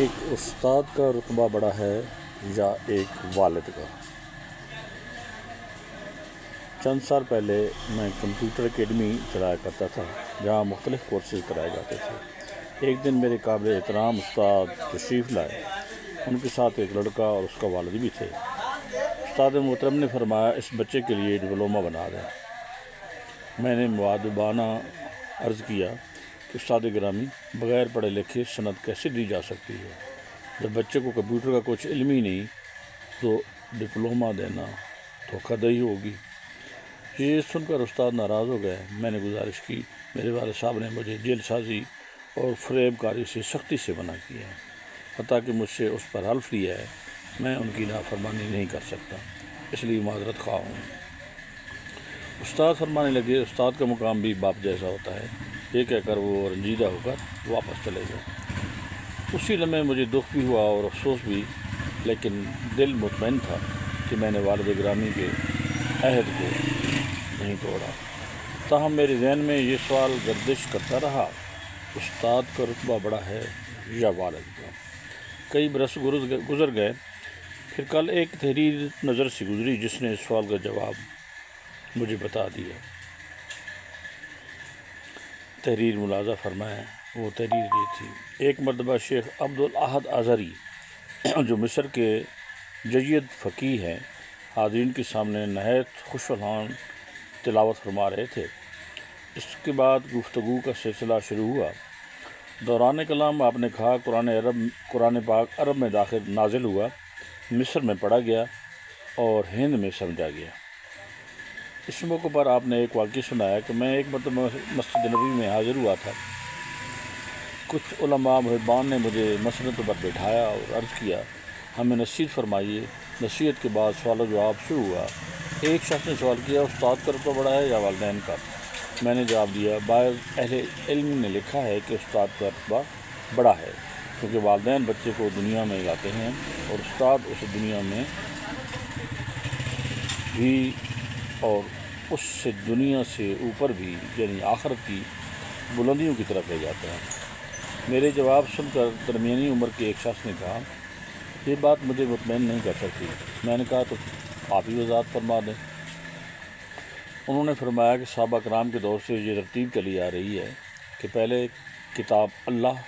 ایک استاد کا رتبہ بڑا ہے یا ایک والد کا؟ چند سال پہلے میں کمپیوٹر اکیڈمی چلایا کرتا تھا جہاں مختلف کورسز کرائے جاتے تھے۔ ایک دن میرے قابل احترام استاد تشریف لائے۔ ان کے ساتھ ایک لڑکا اور اس کا والد بھی تھے۔ استاد محترم نے فرمایا، اس بچے کے لیے ڈپلومہ بنا دیں۔ میں نے مؤدبانہ عرض کیا کہ استاد گرامی، بغیر پڑھے لکھے سند کیسے دی جا سکتی ہے؟ جب بچے کو کمپیوٹر کا کچھ علم ہی نہیں تو ڈپلومہ دینا دھوکہ دہی ہوگی۔ یہ سن کر استاد ناراض ہو گئے۔ میں نے گزارش کی، میرے والد صاحب نے مجھے جیل سازی اور فریب کاری سے سختی سے منع کیا ہے، حتیٰ کہ مجھ سے اس پر حلف لیا ہے میں ان کی نافرمانی نہیں کر سکتا، اس لیے معذرت خواہ ہوں۔ استاد فرمانے لگے، استاد کا مقام بھی باپ جیسا ہوتا ہے۔ یہ کہہ کر وہ رنجیدہ ہو کر واپس چلے گئے۔ اسی لمحے مجھے دکھ بھی ہوا اور افسوس بھی، لیکن دل مطمئن تھا کہ میں نے والد گرامی کے عہد کو نہیں توڑا۔ تاہم میرے ذہن میں یہ سوال گردش کرتا رہا، استاد کا رتبہ بڑا ہے یا والد کا؟ کئی برس گزر گئے، پھر کل ایک تحریر نظر سے گزری جس نے اس سوال کا جواب مجھے بتا دیا۔ تحریر ملاحظہ فرمائیں۔ وہ تحریر یہ تھی: ایک مرتبہ شیخ عبدالاحد ازہری جو مصر کے جید فقیہ ہیں، حاضرین کے سامنے نہایت خوش الحان تلاوت فرما رہے تھے۔ اس کے بعد گفتگو کا سلسلہ شروع ہوا۔ دوران کلام آپ نے کہا، قرآن پاک عرب میں نازل ہوا، مصر میں پڑھا گیا اور ہند میں سمجھا گیا۔ اس موقع پر آپ نے ایک واقعہ سنایا کہ میں ایک مرتبہ مسجد نبوی میں حاضر ہوا تھا۔ کچھ علماء محبان نے مجھے مسند پر بٹھایا اور عرض کیا، ہمیں نصیحت فرمائیے۔ نصیحت کے بعد سوال و جواب شروع ہوا۔ ایک شخص نے سوال کیا، استاد کا رتبہ بڑا ہے یا والدین کا؟ میں نے جواب دیا، بعض اہل علم نے لکھا ہے کہ استاد کا رتبہ بڑا ہے، کیونکہ والدین بچے کو دنیا میں لاتے ہیں اور استاد اسے دنیا میں بھی اور اس سے دنیا سے اوپر بھی، یعنی آخرت کی بلندیوں کی طرف لے جاتے ہیں۔ میرے جواب سن کر درمیانی عمر کے ایک شخص نے کہا، یہ بات مجھے مطمئن نہیں کر سکتی۔ میں نے کہا، تو آپ ہی وضاحت فرما دیں۔ انہوں نے فرمایا کہ صحابہ کرام کے دور سے یہ ترتیب چلی آ رہی ہے کہ پہلے کتاب اللہ،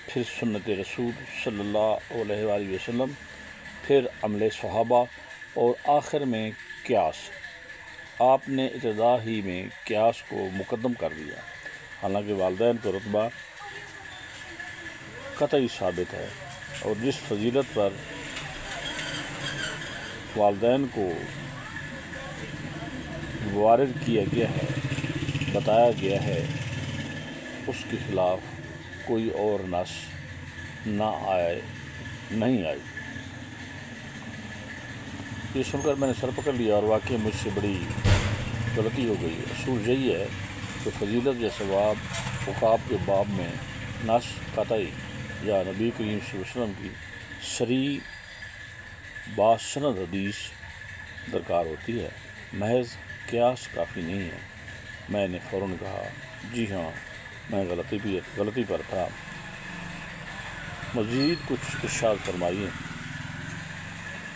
پھر سنت رسول صلی اللہ علیہ وآلہ وسلم، پھر عمل صحابہ اور آخر میں قیاس۔ آپ نے ابتدا ہی میں قیاس کو مقدم کر دیا، حالانکہ والدین کا رتبہ قطعی ثابت ہے، اور جس فضیلت پر والدین کو وارد کیا گیا ہے، بتایا گیا ہے، اس کے خلاف کوئی اور نص نہیں آئی۔ یہ سن کر میں نے سر پکڑ لیا اور واقعی مجھ سے بڑی غلطی ہو گئی۔ اصول یہی ہے کہ فضیلت یا ثواب عقاب کے باب میں نص قطعی یا نبی کریم صلی اللہ علیہ وسلم کی صریح باسند حدیث درکار ہوتی ہے، محض قیاس کافی نہیں ہے۔ میں نے فوراً کہا، جی ہاں، میں غلطی پر تھا۔ مزید کچھ ارشاد فرمائیے۔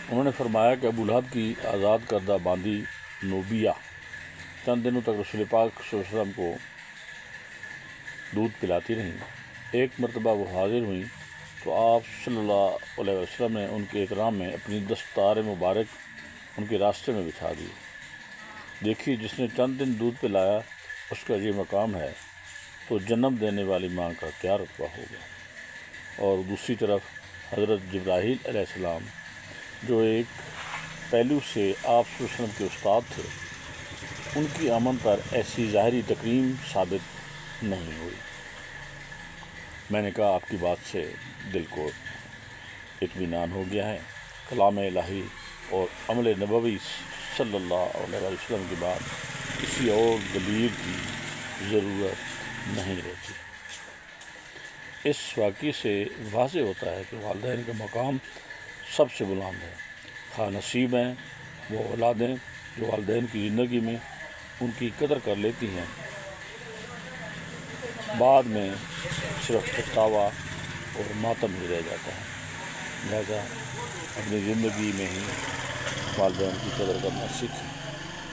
انہوں نے فرمایا کہ ابو لہب کی آزاد کردہ باندی نوبیہ چند دنوں تک رسول پاک صلی اللہ علیہ وسلم کو دودھ پلاتی رہیں۔ ایک مرتبہ وہ حاضر ہوئیں تو آپ صلی اللہ علیہ وسلم نے ان کے اکرام میں اپنی دستار مبارک ان کے راستے میں بچھا دی۔ دیکھیے، جس نے چند دن دودھ پلایا اس کا یہ مقام ہے، تو جنم دینے والی ماں کا کیا رتبہ ہوگا؟ اور دوسری طرف حضرت جبرائیل علیہ السلام، جو ایک پہلو سے آپ صلی اللہ علیہ وسلم کے استاد تھے، ان کی آمد پر ایسی ظاہری تکریم ثابت نہیں ہوئی۔ میں نے کہا، آپ کی بات سے دل کو اطمینان ہو گیا ہے۔ کلام الہی اور عمل نبوی صلی اللہ علیہ وسلم کے بعد کسی اور دلیل کی ضرورت نہیں رہتی۔ اس واقعے سے واضح ہوتا ہے کہ والدین کا مقام سب سے بلند ہے۔ خواہ نصیب ہیں وہ اولادیں جو والدین کی زندگی میں ان کی قدر کر لیتی ہیں، بعد میں صرف پچھتاوا اور ماتم ہی رہ جاتا ہے۔ لہذا اپنی زندگی میں ہی والدین کی قدر کرنا سیکھیں۔